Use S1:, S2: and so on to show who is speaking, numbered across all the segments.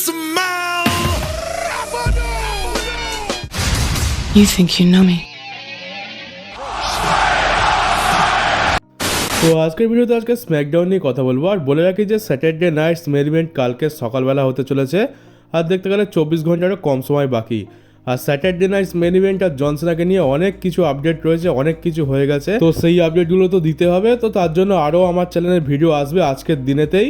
S1: smell?
S2: You think you know me?
S3: তো আজকের ভিডিওতে আজকে স্ম্যাকডাউন নিয়ে কথা বলবো। আর বলে রাখি যে স্যাটারডে নাইটস মেন ইভেন্ট কালকে সকালবেলা হতে চলেছে, আর দেখতে গেলে 24 ঘন্টারও কম সময় বাকি। আর স্যাটারডে নাইটস মেন ইভেন্ট আর জন সিনাকে নিয়ে অনেক কিছু আপডেট রয়েছে, অনেক কিছু হয়ে গেছে, তো সেই আপডেটগুলো তো দিতে হবে। তো তার জন্য আরও আমার চ্যানেলের ভিডিও আসবে আজকের দিনেতেই,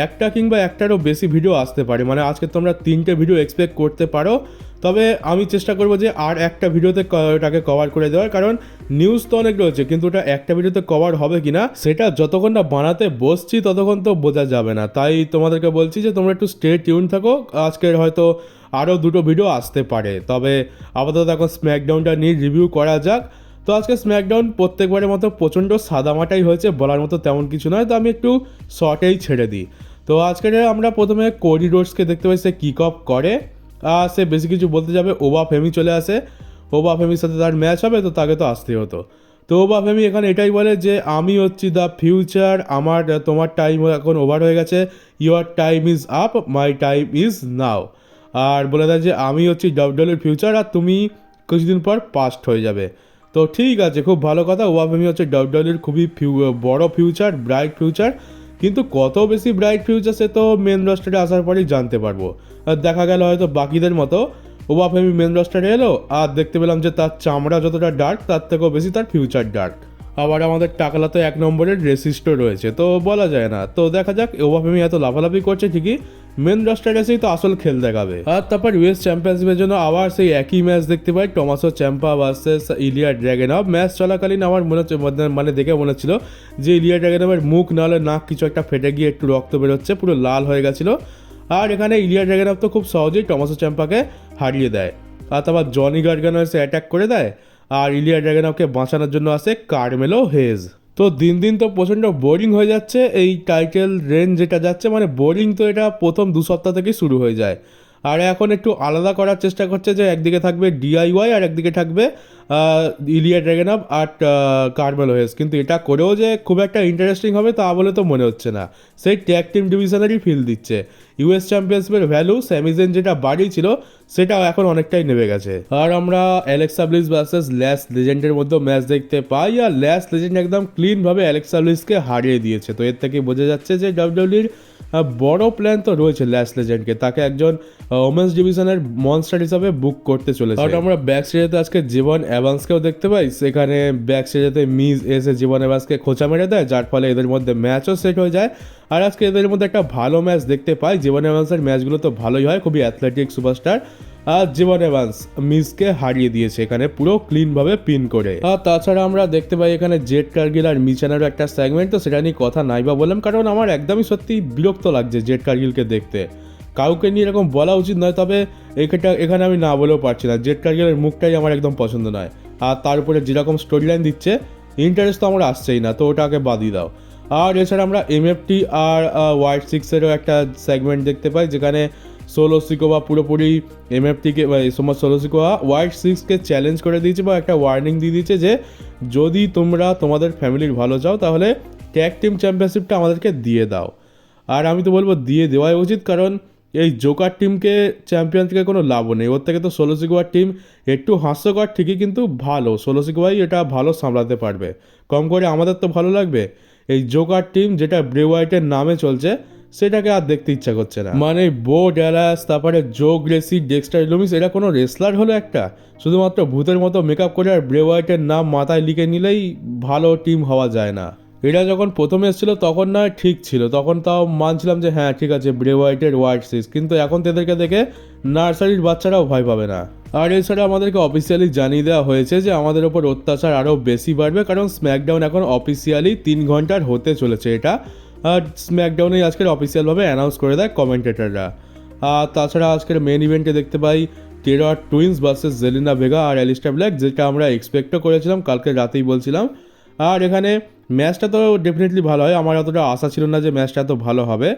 S3: একটা কিংবা একটারও বেশি ভিডিও আসতে পারে, মানে আজকে তোমরা 3টে ভিডিও এক্সপেক্ট করতে পারো। তবে আমি চেষ্টা করবো যে আর একটা ভিডিওতে ওটাকে কভার করে দেওয়ার, কারণ নিউজ তো অনেক রয়েছে, কিন্তু ওটা একটা ভিডিওতে কভার হবে কিনা সেটা যতক্ষণ না বানাতে বসছি ততক্ষণ তো বোঝা যাবে না। তাই তোমাদেরকে বলছি যে তোমরা একটু স্টে টিউন থাকো, আজকের হয়তো আরও 2টো ভিডিও আসতে পারে। তবে আপাতত এখন স্ম্যাকডাউনটা নিয়ে রিভিউ করা যাক। তো আজকে স্ম্যাকডাউন প্রত্যেকবারের মতো প্রচণ্ড সাদামাটাই হয়েছে, বলার মতো তেমন কিছু নয়, তো আমি একটু শর্টেই ছেড়ে দিই। তো আজকের আমরা প্রথমে কোডি রোডসকে দেখতে পাই সে কিক অফ করে, আর সে বেশি কিছু বলতে যাবে ওবা ফেমি চলে আসে, ওবা ফেমির সাথে তার ম্যাচ হবে, তো তাকে তো আসতেই হতো। তো ওবা ফেমি এখানে এটাই বলে যে আমি হচ্ছি দ্য ফিউচার, তোমার টাইম এখন ওভার হয়ে গেছে, your time is up, my time is now. আর বলে দেয় যে আমি হচ্ছি ডাব্লিউডাব্লিউর ফিউচার আর তুমি কিছুদিন পর পাস্ট হয়ে যাবে। তো ঠিক আছে, খুব ভালো কথা। ওবা ফেমি হচ্ছে ডাব্লিউডাব্লিউর খুবই বড় ফিউচার, ব্রাইট ফিউচার, কিন্তু কত বেশি ব্রাইট ফিউচার সে তো মেন রস্টারে আসার পরেই জানতে পারবো। আর দেখা গেল হয়তো বাকিদের মতো ওবা ফেমি মেন রস্টারে এলো আর দেখতে পেলাম যে তার চামড়া যতটা ডার্ক তার থেকেও বেশি তার ফিউচার ডার্ক। আবার আমাদের টাকলা তো 1 নম্বরের রেসিস্টও রয়েছে, তো বলা যায় না। তো দেখা যাক, ওবা ফেমি এত লাফালাফি করছে ঠিকই, মেন রস্টারে এসেই তো আসল খেল দেখাবে। আর তারপর ইউএস চ্যাম্পিয়নশিপের জন্য আবার সেই একই ম্যাচ দেখতে পাই, টমাসো চ্যাম্পা ভার্সেস ইলিয়া ড্র্যাগনভ। ম্যাচ চলাকালীন আমার মনে হচ্ছে মানে দেখে মনে হচ্ছিল যে ইলিয়া ড্র্যাগনভের মুখ নাহলে নাক কিছু একটা ফেটে গিয়ে একটু রক্ত বেরোচ্ছে, পুরো লাল হয়ে গেছিলো। আর এখানে ইলিয়া ড্র্যাগনভ তো খুব সহজেই টমাসো চ্যাম্পাকে হারিয়ে দেয়। আর তারপর জনি গার্গানো এসে অ্যাটাক করে দেয়, আর ইলিয়া ড্র্যাগনভকে বাঁচানোর জন্য আসে কার্মেলো হেজ। তো দিন দিন তো প্রচণ্ড বোরিং হয়ে যাচ্ছে এই টাইটেল রেঞ্জ যেটা যাচ্ছে, মানে বোরিং তো এটা প্রথম 2 সপ্তাহ থেকেই শুরু হয়ে যায়। আর এখন একটু আলাদা করার চেষ্টা করছে, যে একদিকে থাকবে ডিআইওয়াই আর একদিকে থাকবে ইলিয়া ড্র্যাগনভ আর কার্মেলো হেজ, কিন্তু এটা করেও যে খুব একটা ইন্টারেস্টিং হবে তা বলে তো মনে হচ্ছে না, সেই ট্যাগ টিম ডিভিশনেরই ফিল দিচ্ছে। ইউএস চ্যাম্পিয়নশিপের ভ্যালু স্যামিজেন যেটা বাড়িয়েছিল সেটাও এখন অনেকটাই নেমে গেছে। আর আমরা অ্যালেক্সা ব্লিস ভার্সেস ল্যাশ লেজেন্ডের মধ্যে ম্যাচ দেখতে পাই, আর ল্যাশ লেজেন্ড একদম ক্লিনভাবে অ্যালেক্সা ব্লিসকে হারিয়ে দিয়েছে। তো এর থেকে বোঝা যাচ্ছে যে ডাব্লিউডাব্লিউর বড় প্ল্যান তো রয়েছে ল্যাশ লেজেন্ডকে, তাকে একজন ওমেন্স ডিভিশনের মনস্টার হিসাবে বুক করতে চলেছে। আর আমরা ব্যাক স্টেজেতে আজকে জীবন এভান্সকেও দেখতে পাই, সেখানে ব্যাক স্টেজেতে মিজ এসে জীবন এভান্সকে খোঁচা মেরে দেয়, যার ফলে এদের মধ্যে ম্যাচও সেট হয়ে যায়। আর আজকে এদের মধ্যে একটা ভালো ম্যাচ দেখতে পাই। জীবন এভান্সের ম্যাচগুলো তো ভালোই হয়, খুবই অ্যাথলেটিক সুপারস্টার। আর জীবন এভান্স মিজকে হারিয়ে দিয়েছে এখানে পুরো ক্লিনভাবে পিন করে। আর তাছাড়া আমরা দেখতে পাই এখানে জেড কার্গিল আর মিচানারও একটা সেগমেন্ট, তো সেটা নিয়ে কথা নাই বা বললাম, কারণ আমার একদমই সত্যি বিরক্ত লাগছে জেড কার্গিলকে দেখতে। কাউকে নিয়ে এরকম বলা উচিত নয়, তবে এখানে আমি না বলেও পারছি না, জেড কার্গিলের মুখটাই আমার একদম পছন্দ নয়। আর তার উপরে যেরকম স্টোরি লাইন দিচ্ছে, ইন্টারেস্ট তো আমার আসছেই না, তো ওটাকে বাদই দাও। আর এছাড়া আমরা এমএফটি আর হোয়াইট সিক্সেরও একটা সেগমেন্ট দেখতে পাই, যেখানে সোলো সিকোয়া পুরোপুরি এমএফটিকে সোলো সিকোয়া হোয়াইট সিক্সকে চ্যালেঞ্জ করে দিয়েছে বা একটা ওয়ার্নিং দিয়ে দিয়েছে যে যদি তোমরা তোমাদের ফ্যামিলির ভালো চাও তাহলে ট্যাগ টিম চ্যাম্পিয়নশিপটা আমাদেরকে দিয়ে দাও। আর আমি তো বলবো দিয়ে দেওয়াই উচিত, কারণ এই জোকার টিমকে চ্যাম্পিয়ন থেকে কোনো লাভও নেই, ওর থেকে তো সোলো সিকোয়ার টিম একটু হাস্যকর ঠিকই, কিন্তু ভালো সোলো সিকোয়াই এটা ভালো সামলাতে পারবে, কম করে আমাদের তো ভালো লাগবে। এই জোকার টিম যেটা ব্রে হোয়াইটের নামে চলছে সেটাকে আর দেখতে ইচ্ছা করছে না। মানে বো ড্যালাস, তারপরে জো গ্রেসি, ডেক্সটার লুমিস, এরা কোনো রেসলার হলো একটা, শুধুমাত্র ভূতের মতো মেকআপ করে আর ব্রে হোয়াইটের নাম মাথায় লিখে নিলেই ভালো টিম হওয়া যায় না। এরা যখন প্রথমে এসেছিলো তখন না ঠিক ছিল, তখন তাও মানছিলাম যে হ্যাঁ ঠিক আছে ব্রে হোয়াইটের হোয়াইট সিক্স, কিন্তু এখন তাদেরকে দেখে নার্সারির বাচ্চারাও ভয় পাবে না। আর এছাড়া আমাদেরকে অফিসিয়ালি জানিয়ে দেওয়া হয়েছে যে আমাদের ওপর অত্যাচার আরও বেশি বাড়বে, কারণ স্ম্যাকডাউন এখন অফিসিয়ালি 3 ঘন্টার হতে চলেছে। এটা আর স্ম্যাকডাউনে আজকের অফিসিয়ালভাবে অ্যানাউন্স করে দেয় কমেন্টেটাররা। আর তাছাড়া আজকের মেন ইভেন্টে দেখতে পাই terror twins versus Zelina Vega আর অ্যালিস্টার ব্ল্যাক, যেটা আমরা এক্সপেক্টও করেছিলাম, কালকে রাতেই বলছিলাম। আর এখানে ম্যাচটা তো ডেফিনেটলি ভালো হয়, আমার অতটা আশা ছিল না যে ম্যাচটা এত ভালো হবে।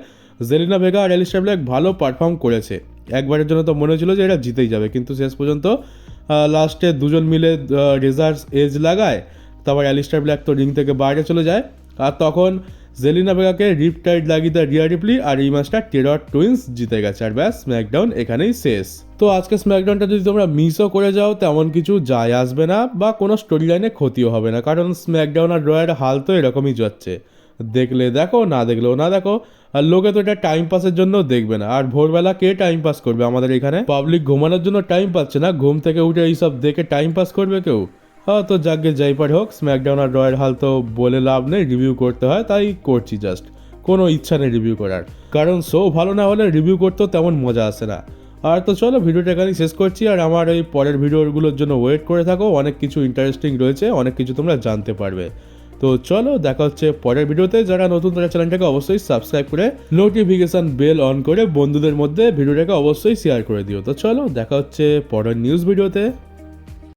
S3: জেলিনা ভেগা আর অ্যালিস্টার ব্ল্যাক ভালো পারফর্ম করেছে, একবারের জন্য তো মনে হচ্ছিল যে এরা জিতেই যাবে, কিন্তু শেষ পর্যন্ত লাস্টে দুজন মিলে রেজার্স এজ লাগায়, তারপর অ্যালিস্টার ব্ল্যাক তো রিং থেকে বাইরে চলে যায়। আর তখন জেলিনা ভেগাকে রিপটাইড লাগিয়ে দেয় রিয়া রিপ্লি, আর এই ম্যাচটা টেরর টুইন্স জিতে গেছে। আর ব্যাস, স্ম্যাকডাউন এখানেই শেষ। তো আজকে স্ম্যাকডাউনটা যদি তোমরা মিসও করে যাও তেমন কিছু যায় আসবে না, বা কোনো স্টোরি লাইনে ক্ষতিও হবে না, কারণ স্ম্যাকডাউন আর রয়ের হাল তো এরকমই যাচ্ছে। দেখলে দেখো, না দেখলেও না দেখো। আর লোকে তো এটা টাইম পাসের জন্য দেখবে না, আর ভোরবেলা কে টাইম পাস করবে? আমাদের এখানে পাবলিক ঘুমানোর জন্য টাইম পাচ্ছে না, ঘুম থেকে উঠে এইসব দেখে টাইম পাস করবে কেউ? হ্যাঁ, তো যাকে যাই পারে হোক, স্ম্যাকডাউন আর রয়ের হাল তো বলে লাভ নেই, রিভিউ করতে হয়, তাই করছি জাস্ট। কোনো ইচ্ছা নেই রিভিউ করার, কারণ শো ভালো না হলে রিভিউ করতেও তেমন মজা আসে না। আর তো চলো, ভিডিওটা এখানেই শেষ করছি, আর আমার এই পরের ভিডিওগুলোর জন্য ওয়েট করে থাকো, অনেক কিছু ইন্টারেস্টিং রয়েছে, অনেক কিছু তোমরা জানতে পারবে। তো চলো, দেখা হচ্ছে পরের ভিডিওতে। যারা নতুন তারা চ্যানেলটাকে অবশ্যই সাবস্ক্রাইব করে নোটিফিকেশন বেল অন করে বন্ধুদের মধ্যে ভিডিওটাকে অবশ্যই শেয়ার করে দিও। তো চলো, দেখা হচ্ছে পরের নিউজ ভিডিওতে।